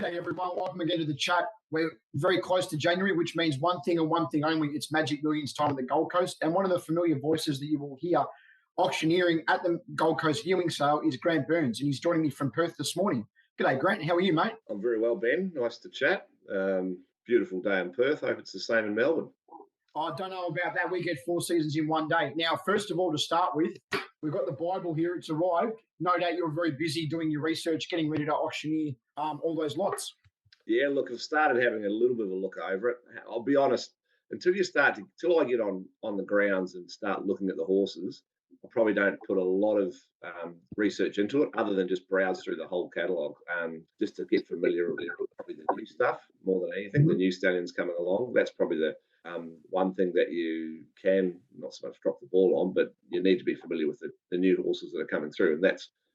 Hey everyone, welcome again to the chat. We're very close to January, which means one thing and one thing only. It's Magic Millions time on the Gold Coast. And one of the familiar voices that you will hear auctioneering at the Gold Coast viewing sale is Grant Burns, and he's joining me from Perth this morning. G'day, Grant. How are you, mate? I'm very well, Ben. Nice to chat. Beautiful day in Perth. Hope it's the same in Melbourne. I don't know about that. We get 4 seasons in one day. Now, first of all, to start with, we've got the Bible here. It's arrived. No doubt you're very busy doing your research, getting ready to auctioneer all those lots. Yeah, look, I've started having a little bit of a look over it. I'll be honest, until I get on the grounds and start looking at the horses, I probably don't put a lot of research into it, other than just browse through the whole catalogue, just to get familiar with probably the new stuff more than anything. The new stallions coming along. That's probably the one thing that you can not so much drop the ball on, but you need to be familiar with the new horses that are coming through, and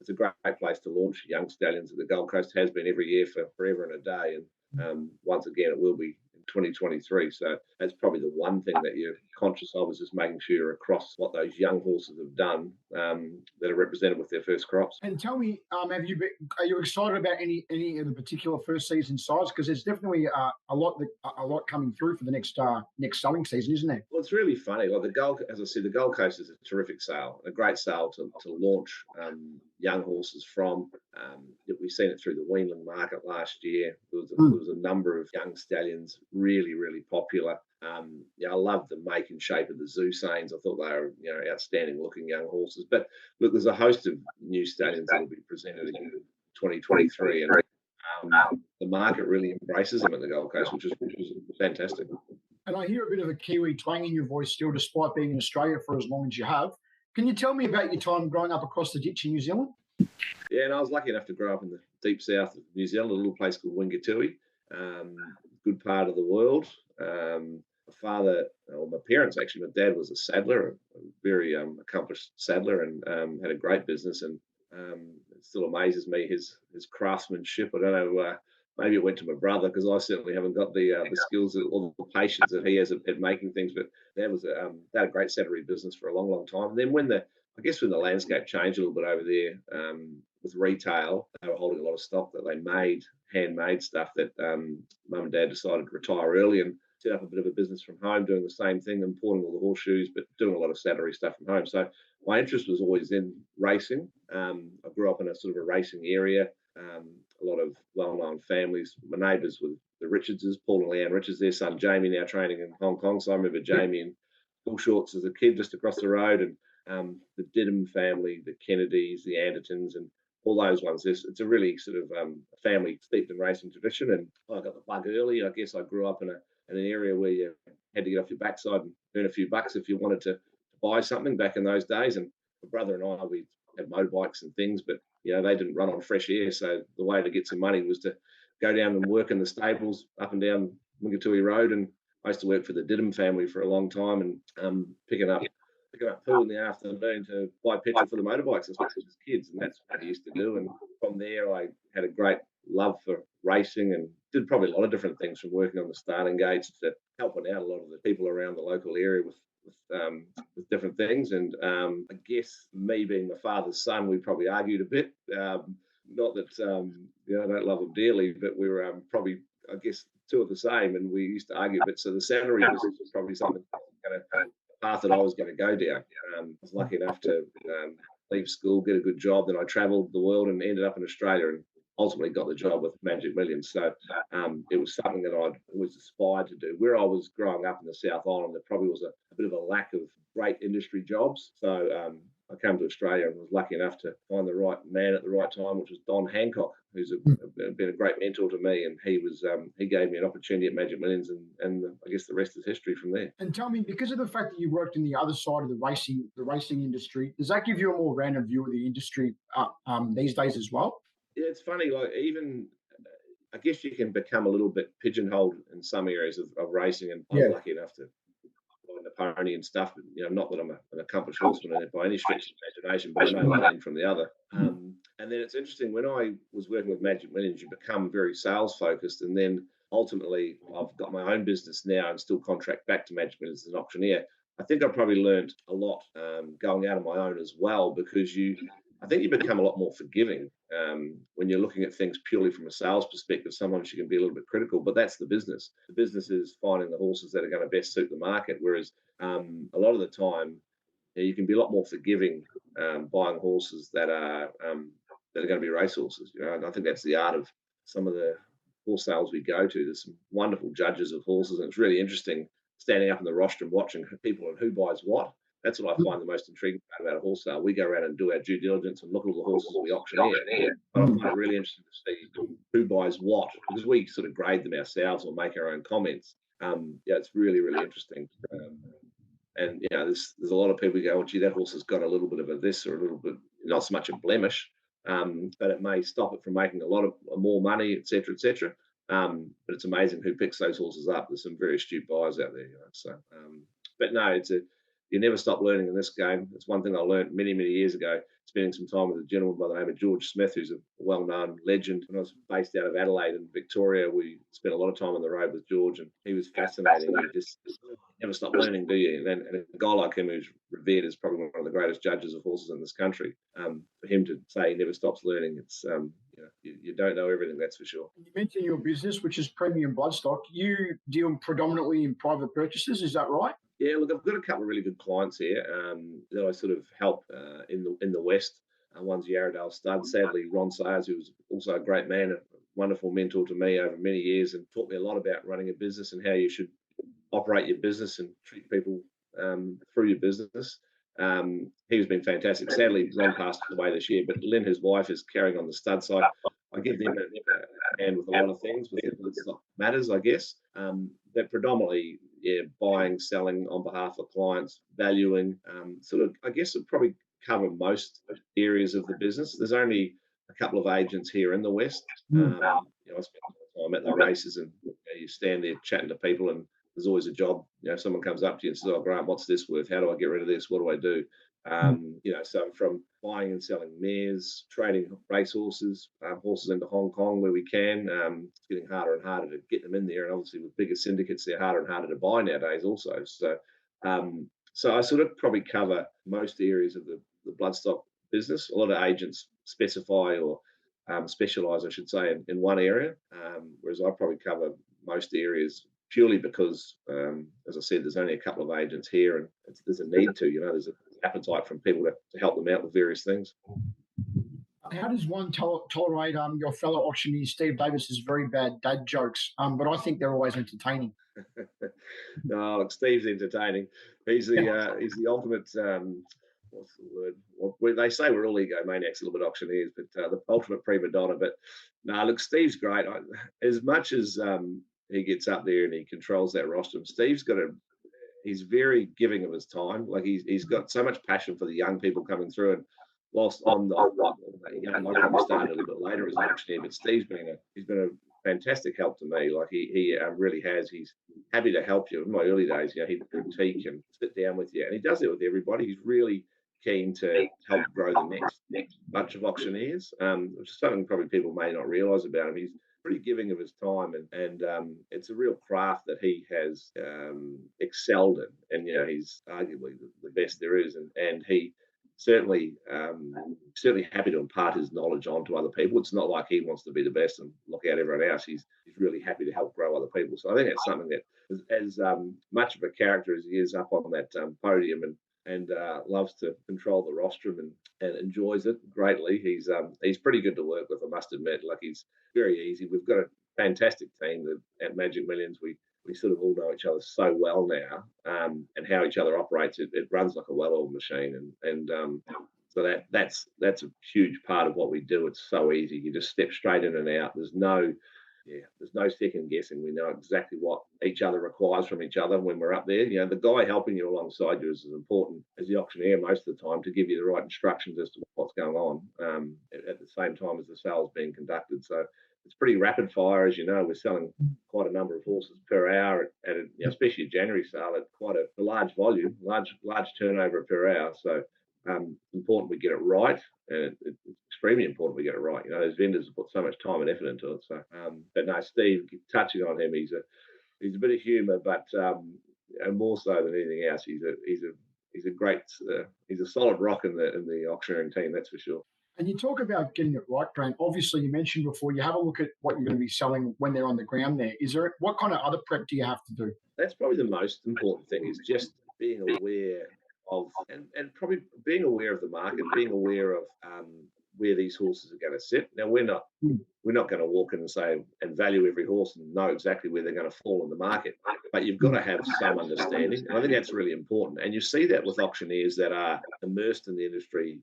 it's a great place to launch young stallions at the Gold Coast. Has been every year for forever and a day, and once again it will be in 2023. So that's probably the one thing that you're conscious of, is just making sure you're across what those young horses have done that are represented with their first crops. And tell me, are you excited about any of the particular first season sides? Because there's definitely a lot coming through for the next selling season, isn't there? Well, it's really funny. Like as I said, the Gold Coast is a terrific sale, a great sale to launch young horses from. We've seen it through the weanling market last year. There was a number of young stallions really, really popular. I love the make and shape of the Zoosanes. I thought they were, outstanding looking young horses. But look, there's a host of new stallions that will be presented in 2023, and the market really embraces them at the Gold Coast, which is fantastic. And I hear a bit of a Kiwi twang in your voice still, despite being in Australia for as long as you have. Can you tell me about your time growing up across the ditch in New Zealand? Yeah, and I was lucky enough to grow up in the deep south of New Zealand, a little place called Wingatui, good part of the world. My parents actually, my dad was a saddler, a very accomplished saddler, and had a great business. And it still amazes me his craftsmanship. I don't know, maybe it went to my brother, because I certainly haven't got the skills or the patience that he has at making things. But Dad they had a great saddlery business for a long, long time. And then when the landscape changed a little bit over there with retail, they were holding a lot of stock that they made, handmade stuff that Mum and Dad decided to retire early and set up a bit of a business from home, doing the same thing, importing all the horseshoes, but doing a lot of saddlery stuff from home. So my interest was always in racing. I grew up in a sort of a racing area, a lot of well-known families. My neighbours were the Richardses, Paul and Leanne Richards, their son Jamie, now training in Hong Kong. So I remember Jamie in full shorts as a kid just across the road, and the Diddham family, the Kennedys, the Andertons, and all those ones. It's a really sort of family steeped in racing tradition. And I got the bug early. I guess I grew up in an area where you had to get off your backside and earn a few bucks if you wanted to buy something back in those days. And my brother and I, we had motorbikes and things, but they didn't run on fresh air. So the way to get some money was to go down and work in the stables up and down Wingatui Road. And I used to work for the Diddham family for a long time, and picking up pool in the afternoon to buy petrol for the motorbikes as kids, and that's what I used to do. And from there, I had a great love for racing and did probably a lot of different things, from working on the starting gates to helping out a lot of the people around the local area with different things. And I guess me being my father's son, we probably argued a bit. Not that I don't love him dearly, but we were probably, I guess, two of the same, and we used to argue a bit. So the salary business was probably something path that I was going to go down. I was lucky enough to leave school, get a good job. Then I travelled the world and ended up in Australia, and ultimately got the job with Magic Millions. So it was something that I'd always aspired to do. Where I was growing up in the South Island, there probably was a bit of a lack of great industry jobs. So I came to Australia and was lucky enough to find the right man at the right time, which was Don Hancock, who's been a great mentor to me. And he gave me an opportunity at Magic Millions, and I guess the rest is history from there. And tell me, because of the fact that you worked in the other side of the racing industry, does that give you a more random view of the industry these days as well? Yeah, it's funny. Like, even I guess you can become a little bit pigeonholed in some areas of racing, and I was lucky enough to ride the pony and stuff. Not that I'm an accomplished horseman by any stretch of the imagination, but I know one end from the other. And then it's interesting, when I was working with Magic Millions, you become very sales focused, and then ultimately I've got my own business now and still contract back to Magic Millions as an auctioneer. I think I probably learned a lot going out on my own as well, because I think you become a lot more forgiving when you're looking at things purely from a sales perspective. Sometimes you can be a little bit critical, but that's the business. The business is finding the horses that are going to best suit the market. Whereas a lot of the time, you can be a lot more forgiving buying horses that are going to be race horses. And I think that's the art of some of the horse sales we go to. There's some wonderful judges of horses, and it's really interesting standing up in the rostrum watching people and who buys what. That's what I find the most intriguing part about a horse sale. We go around and do our due diligence and look at all the horses we auctioneer. But I find it really interesting to see who buys what, because we sort of grade them ourselves or make our own comments. Yeah, it's really, really interesting. And there's a lot of people who go, oh, gee, that horse has got a little bit of a this or a little bit, not so much a blemish, but it may stop it from making a lot of more money, etc., etc. But it's amazing who picks those horses up. There's some very astute buyers out there. So, but no, you never stop learning in this game. It's one thing I learned many, many years ago, spending some time with a gentleman by the name of George Smith, who's a well-known legend. When I was based out of Adelaide and Victoria, we spent a lot of time on the road with George, and he was fascinating. He just never stop learning, do you? And a guy like him who's revered as probably one of the greatest judges of horses in this country, for him to say he never stops learning, it's you don't know everything, that's for sure. You mentioned your business, which is Premium Bloodstock. You deal predominantly in private purchases, is that right? Yeah, look, I've got a couple of really good clients here that I sort of help in the West. One's Yarradale Stud. Sadly, Ron Sayers, who was also a great man, a wonderful mentor to me over many years, and taught me a lot about running a business and how you should operate your business and treat people through your business. He's been fantastic. Sadly, Ron passed away this year, but Lynn, his wife, is carrying on the stud side. I give them a hand with a lot of things, with matters, I guess. They're predominantly buying, selling on behalf of clients, valuing. Sort of, I guess, it probably cover most areas of the business. There's only a couple of agents here in the West. I spend a lot of time at the races, and you stand there chatting to people, and there's always a job. Someone comes up to you and says, "Oh, Grant, what's this worth? How do I get rid of this? What do I do?" So from buying and selling mares, trading racehorses, horses into Hong Kong where we can. It's getting harder and harder to get them in there, and obviously with bigger syndicates, they're harder and harder to buy nowadays also. So I sort of probably cover most areas of the bloodstock business. A lot of agents specify or specialize, I should say, in one area, whereas I probably cover most areas purely because, as I said, there's only a couple of agents here, and there's a need to, there's an appetite from people to help them out with various things. How does one tolerate your fellow auctioneer Steve Davis's very bad dad jokes? But I think they're always entertaining. No, look, Steve's entertaining. He's the ultimate. What's the word? Well, they say we're all egomaniacs, a little bit auctioneers, but the ultimate prima donna. But no, look, Steve's great. As much as he gets up there and he controls that rostrum, he's very giving of his time. Like he's got so much passion for the young people coming through. And whilst I'm not young, I probably started a little bit later as an auctioneer, but Steve's been a fantastic help to me. Like he really has. He's happy to help you. In my early days, he'd critique and sit down with you, and he does it with everybody. He's really keen to help grow the next bunch of auctioneers, which is something probably people may not realise about him. He's pretty giving of his time, and it's a real craft that he has excelled in, and he's arguably the best there is, and he certainly happy to impart his knowledge on to other people. It's not like he wants to be the best and look out everyone else. He's really happy to help grow other people. So I think that's something that, as much of a character as he is up on that podium and loves to control the rostrum and enjoys it greatly, he's pretty good to work with, I must admit. Like, he's very easy. We've got a fantastic team at Magic Millions. We sort of all know each other so well now, and how each other operates. It runs like a well-oiled machine, and so that's a huge part of what we do. It's so easy. You just step straight in and out. There's no second guessing. We know exactly what each other requires from each other when we're up there. The guy helping you alongside you is as important as the auctioneer most of the time, to give you the right instructions as to what's going on at the same time as the sale's being conducted. So it's pretty rapid fire. As you know, we're selling quite a number of horses per hour at especially a January sale at quite a large volume, large turnover per hour. So it's important we get it right, and it's extremely important we get it right. Those vendors have put so much time and effort into it. So, but no, Steve, touching on him, he's a bit of humour, but and more so than anything else, he's he's a great, he's a solid rock in the auctioneering team, that's for sure. And you talk about getting it right, Grant. Obviously, you mentioned before you have a look at what you're going to be selling when they're on the ground there. Is there what kind of other prep do you have to do? That's probably the most important thing, is just being aware of, and probably being aware of the market, being aware of where these horses are going to sit. Now, Mm. we're not going to walk in and say and value every horse and know exactly where they're going to fall in the market, but you've got Mm. to have some understanding, and I think that's really important. And you see that with auctioneers that are immersed in the industry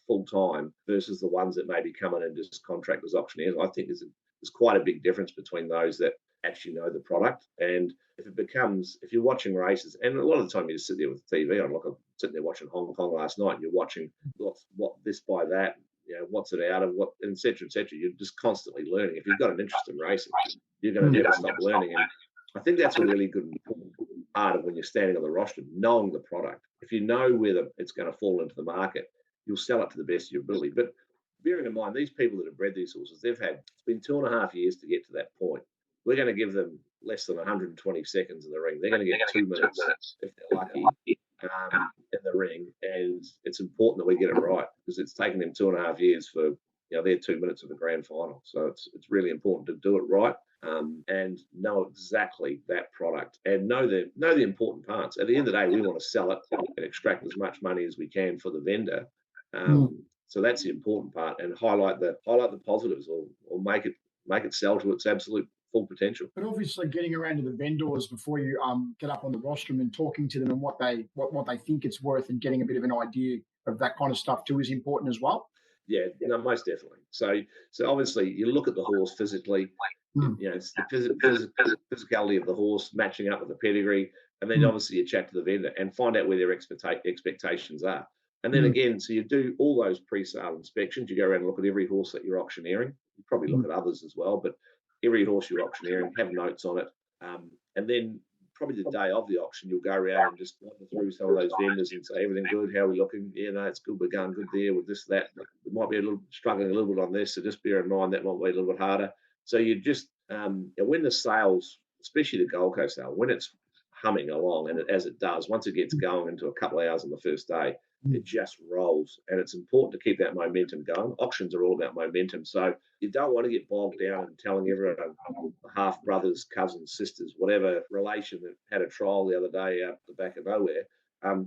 full time versus the ones that maybe come in and just contract as auctioneers. I think there's quite a big difference between those that actually know the product. And if you're watching races, and a lot of the time you just sit there with the TV on, like I'm sitting there watching Hong Kong last night, and you're watching what this by that, what's it out of, what, et cetera, et cetera. You're just constantly learning. If you've got an interest in racing, you're going to never stop learning. And I think that's a really good important part of when you're standing on the rostrum, knowing the product. If you know whether it's going to fall into the market, you'll sell it to the best of your ability. But bearing in mind, these people that have bred these horses, it's been 2.5 years to get to that point. We're going to give them less than 120 seconds in the ring. They're going to get 2 minutes if they're lucky in the ring, and it's important that we get it right, because it's taken them 2.5 years for their 2 minutes of the grand final. So it's really important to do it right, and know exactly that product, and know the important parts. At the end of the day, we want to sell it and extract as much money as we can for the vendor. So that's the important part, and highlight the positives, or make it sell to its absolute full potential. But obviously, getting around to the vendors before you get up on the rostrum and talking to them and what they think it's worth, and getting a bit of an idea of that kind of stuff too is important as well. Yeah, no, most definitely. So obviously you look at the horse physically, Mm. it's the physicality of the horse matching up with the pedigree, and then Mm. obviously you chat to the vendor and find out where their expectations are. And then Mm. again, so you do all those pre-sale inspections. You go around and look at every horse that you're auctioneering. You probably look Mm. at others as well, but every horse you're auctioneering, have notes on it. And then probably the day of the auction, you'll go around and just wander through some of those vendors and say, everything good? How are we looking? Yeah, no, it's good. We're going good there with this, that. We might be struggling a little bit on this, so just bear in mind that might be a little bit harder. So you just, when the sales, especially the Gold Coast sale, when it's humming along, and as it does, once it gets going into a couple of hours on the first day, it just rolls, and it's important to keep that momentum going. Auctions are all about momentum, so you don't want to get bogged down in telling everyone, half brothers, cousins, sisters, whatever relation that had a trial the other day out the back of nowhere.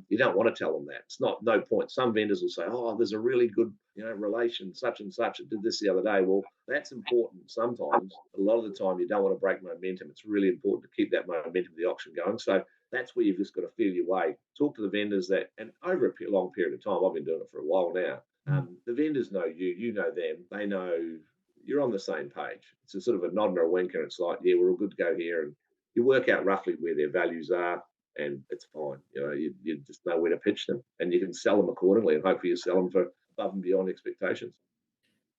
You don't want to tell them that. It's no point. Some vendors will say, "Oh, there's a really good, relation, such and such. I did this the other day." Well, that's important sometimes. A lot of the time, you don't want to break momentum. It's really important to keep that momentum of the auction going. So that's where you've just got to feel your way. Talk to the vendors and over a long period of time, I've been doing it for a while now. The vendors know you, you know them, they know you're on the same page. It's a sort of a nod and a wink, and it's like, yeah, we're all good to go here. And you work out roughly where their values are, and it's fine. You just know where to pitch them, and you can sell them accordingly, and hopefully you sell them for above and beyond expectations.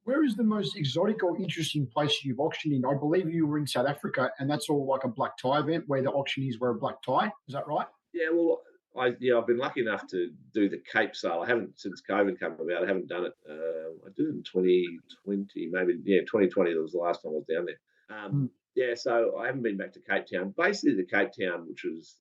Where is the most exotic or interesting place you've auctioned in? I believe you were in South Africa, and that's all like a black tie event where the auctioneers wear a black tie. Is that right? Yeah, well, I've been lucky enough to do the Cape sale. I haven't, since COVID came about. I haven't done it. I did it in 2020, maybe. Yeah, 2020. That was the last time I was down there. Mm. Yeah, so I haven't been back to Cape Town. Basically, the Cape Town, which was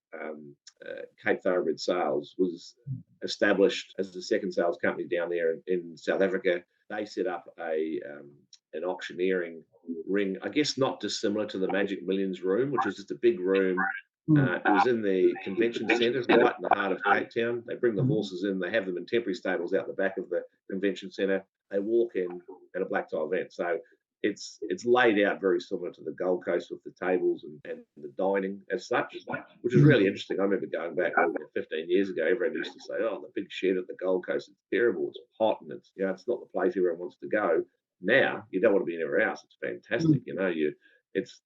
Cape Thoroughbred Sales, was established as the second sales company down there in South Africa. They set up an auctioneering ring, I guess not dissimilar to the Magic Millions room, which was just a big room. It was in the convention centre, right in the heart of Cape Town. They bring the horses in, they have them in temporary stables out the back of the convention centre. They walk in at a black tie event. So it's laid out very similar to the Gold Coast with the tables and the dining as such, which is really interesting. I remember going back 15 years ago, everyone used to say, "Oh, the big shed at the Gold Coast, it's terrible, it's hot, and it's not the place everyone wants to go." Now you don't want to be anywhere else. It's fantastic. It's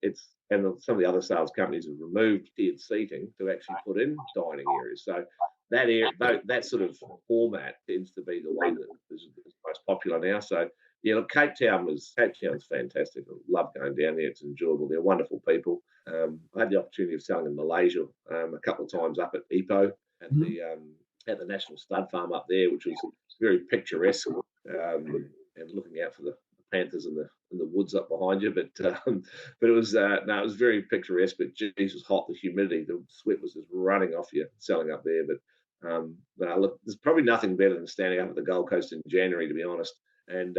and some of the other sales companies have removed tiered seating to actually put in dining areas. So that sort of format tends to be the one that is most popular now. So yeah, look, Cape Town's fantastic. I love going down there. It's enjoyable. They're wonderful people. I had the opportunity of selling in Malaysia a couple of times up at Ipoh at the National Stud Farm up there, which was very picturesque, and looking out for the panthers in the woods up behind you. But it was no, it was very picturesque. But geez, it was hot. The humidity, the sweat was just running off you selling up there. But But look, there's probably nothing better than standing up at the Gold Coast in January, to be honest, and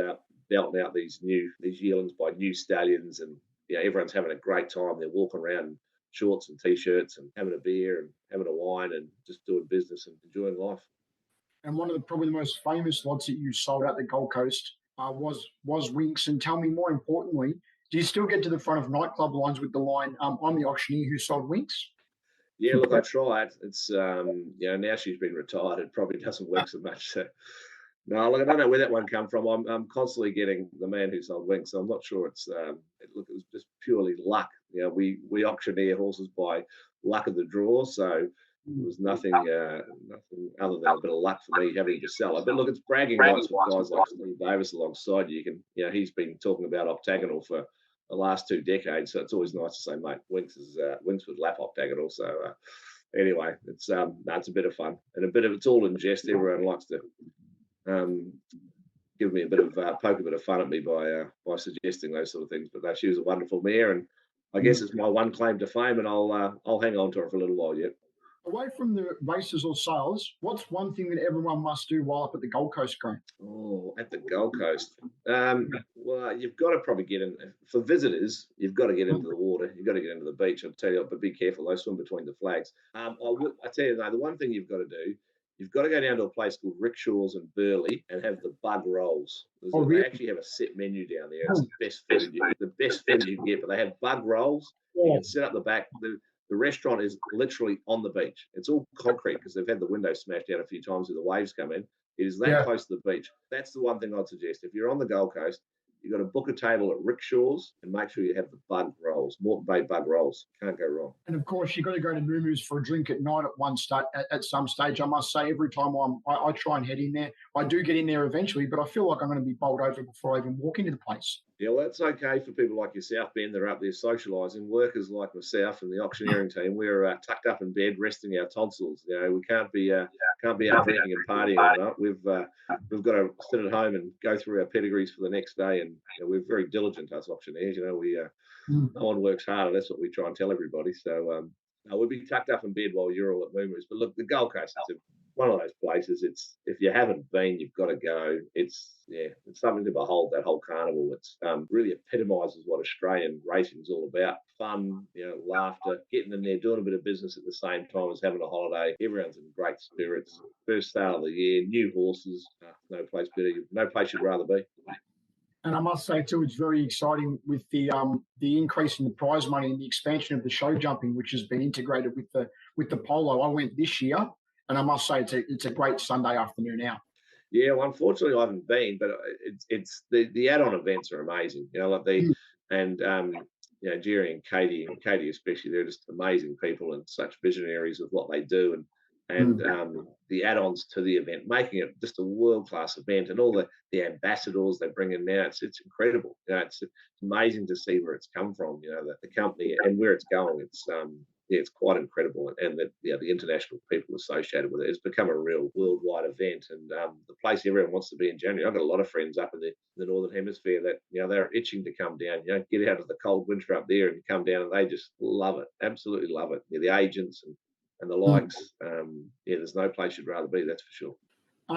belting out these yearlings by new stallions, and everyone's having a great time. They're walking around in shorts and t-shirts and having a beer and having a wine and just doing business and enjoying life. And one of the probably the most famous lots that you sold at the Gold Coast was Winx. And tell me, more importantly, do you still get to the front of nightclub lines with the line, "I'm the auctioneer who sold Winx"? Yeah, look, I tried. It's now she's been retired. It probably doesn't work so much. So, no, look, I don't know where that one come from. I'm constantly getting the man who sold Winx. So I'm not sure it's look. It was just purely luck. We auctioneer horses by luck of the draw. So it was nothing other than a bit of luck for me having to sell it. But look, it's bragging rights with guys like Steve Davis alongside you. He's been talking about octagonal for the last 2 decades, so it's always nice to say, mate, Winx would lap octagonal. So anyway, it's a bit of fun and it's all in jest. Everyone likes to um, give me a bit of poke a bit of fun at me by suggesting those sort of things. But she was a wonderful mare, and I guess it's my one claim to fame, and I'll hang on to her for a little while yet. Away from the races or sales, what's one thing that everyone must do while up at the Gold Coast, Grant? Oh, at the Gold Coast. Well, you've got to probably get in for visitors. You've got to get into the water. You've got to get into the beach. I'll tell you, but be careful. They swim between the flags. I tell you, though, the one thing you've got to do, you've got to go down to a place called Rickshaws and Burleigh and have the bug rolls. Oh, They really? actually have a set menu down there. It's the best food you can get. But they have bug rolls. You can sit up the back. The restaurant is literally on the beach. It's all concrete because they've had the windows smashed out a few times where the waves come in. It is that close to the beach. That's the one thing I'd suggest. If you're on the Gold Coast, you've got to book a table at Rickshaws and make sure you have the bug rolls, Moreton Bay bug rolls. Can't go wrong. And of course, you've got to go to Moo for a drink at night at some stage. I must say, every time I try and head in there, I do get in there eventually, but I feel like I'm going to be bowled over before I even walk into the place. Yeah, well, that's okay for people like yourself, Ben. They're up there socialising. Workers like myself and the auctioneering team, we're tucked up in bed, resting our tonsils. We can't be out drinking and partying or not. We've got to sit at home and go through our pedigrees for the next day, and we're very diligent, us auctioneers. No one works harder. That's what we try and tell everybody. So we'll be tucked up in bed while you're all at Moomers. But look, the Gold Coast is one of those places. It's if you haven't been, you've got to go. It's something to behold. That whole carnival. It's really epitomises what Australian racing is all about. Fun, laughter, getting in there, doing a bit of business at the same time as having a holiday. Everyone's in great spirits. First start of the year, new horses. No place you'd rather be. And I must say too, it's very exciting with the increase in the prize money and the expansion of the show jumping, which has been integrated with the polo. I went this year, and I must say it's a great Sunday afternoon out. Yeah, well, unfortunately, I haven't been, but it's the add-on events are amazing. Jerry and Katie especially, they're just amazing people and such visionaries of what they do, and the add-ons to the event, making it just a world-class event, and all the ambassadors they bring in now, it's incredible. It's amazing to see where it's come from. The company and where it's going. It's quite incredible, and that the international people associated with it. It's become a real worldwide event, and the place everyone wants to be in January. I've got a lot of friends up in the northern hemisphere that they're itching to come down. Get out of the cold winter up there and come down, and they just love it, absolutely love it. The agents and the likes. There's no place you'd rather be. That's for sure.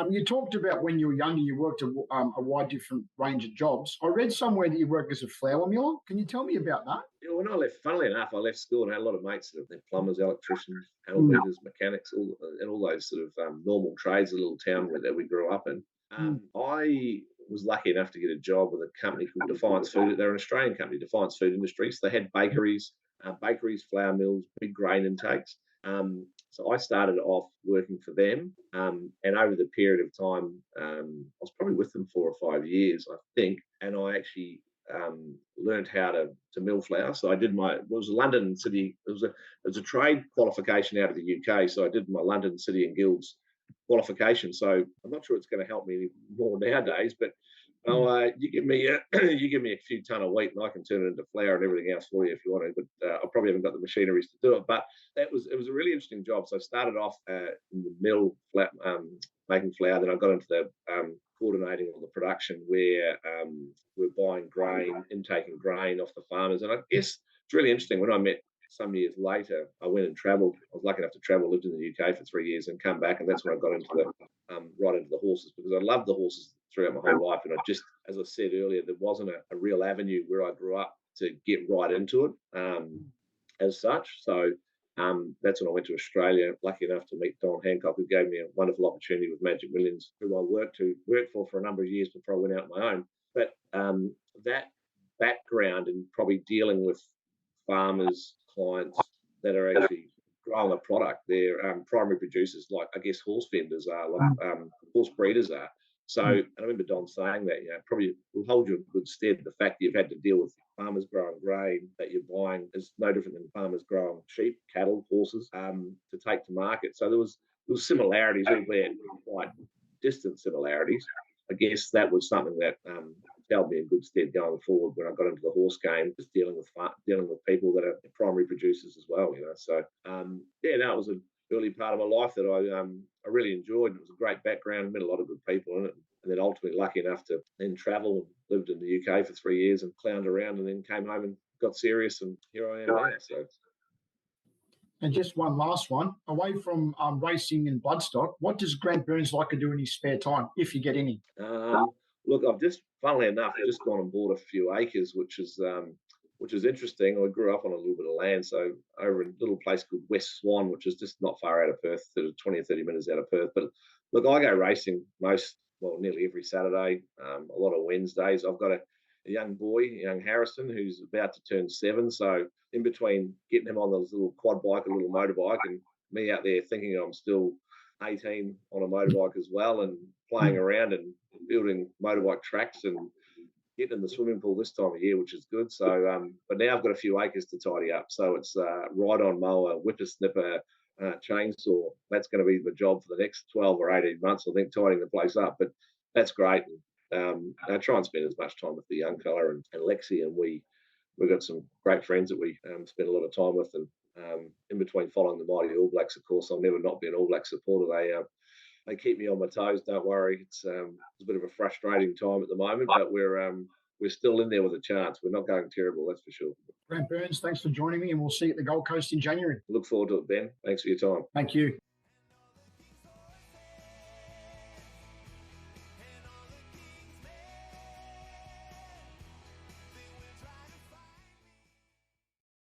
You talked about when you were younger, you worked a wide different range of jobs. I read somewhere that you worked as a flour miller. Can you tell me about that? When I left, funnily enough, I left school and had a lot of mates that are plumbers, electricians, panel beaters, mechanics, all those sort of normal trades, the little town that we grew up in. I was lucky enough to get a job with a company called Defiance Food. They're an Australian company, Defiance Food Industries. They had bakeries, flour mills, big grain intakes. So I started off working for them, and over the period of time, I was probably with them 4 or 5 years, I think, and I actually learned how to mill flour. So I did it was London City. It was a trade qualification out of the UK. So I did my London City and Guilds qualification. So I'm not sure it's going to help me more nowadays, but you give me a few ton of wheat and I can turn it into flour and everything else for you if you want to. But I probably haven't got the machineries to do it. But it was a really interesting job. So I started off in the mill, making flour. Then I got into the coordinating all the production where we're buying grain, intaking grain off the farmers. And I guess it's really interesting when I met some years later, I went and travelled. I was lucky enough to travel, lived in the UK for 3 years and come back. And that's when I got into right into the horses, because I loved the horses throughout my whole life. And I just, as I said earlier, there wasn't a real avenue where I grew up to get right into it as such. So that's when I went to Australia, lucky enough to meet Don Hancock, who gave me a wonderful opportunity with Magic Millions, who I worked for a number of years before I went out on my own. But that background and probably dealing with farmers, clients that are actually growing a product, they're primary producers, like I guess horse vendors are, like horse breeders are. So, and I remember Don saying that, probably will hold you in good stead. The fact that you've had to deal with farmers growing grain that you're buying is no different than farmers growing sheep, cattle, horses to take to market. So there was similarities, albeit quite distant similarities. I guess that was something that held me in good stead going forward when I got into the horse game, just dealing with people that are primary producers as well. So it was an early part of my life that I really enjoyed. It was a great background, met a lot of good people in it, and then ultimately lucky enough to then travel and lived in the UK for 3 years and clowned around, and then came home and got serious, and here I am now. So. And just one last one, away from racing and bloodstock, what does Grant Burns like to do in his spare time, if you get any? Look, I've just, funnily enough, just gone and bought a few acres, which is interesting. I grew up on a little bit of land, so over in a little place called West Swan, which is just not far out of Perth, 20 or 30 minutes out of Perth. But look, I go racing nearly every Saturday, a lot of Wednesdays. I've got a young boy, young Harrison, who's about to turn 7. So in between getting him on this little quad bike, a little motorbike, and me out there thinking I'm still 18 on a motorbike as well, and playing around and building motorbike tracks and getting in the swimming pool this time of year, which is good. So, but now I've got a few acres to tidy up. So it's ride-on mower, whippersnipper, chainsaw. That's going to be the job for the next 12 or 18 months, I think, tidying the place up. But that's great. I try and spend as much time with the young fella and Lexi, and we've got some great friends that we spend a lot of time with. And in between following the mighty All Blacks, of course, I'll never not be an All Black supporter. They keep me on my toes. Don't worry. It's a bit of a frustrating time at the moment, but we're still in there with a chance. We're not going terrible, that's for sure. Grant Burns, thanks for joining me, and we'll see you at the Gold Coast in January. Look forward to it, Ben. Thanks for your time. Thank you.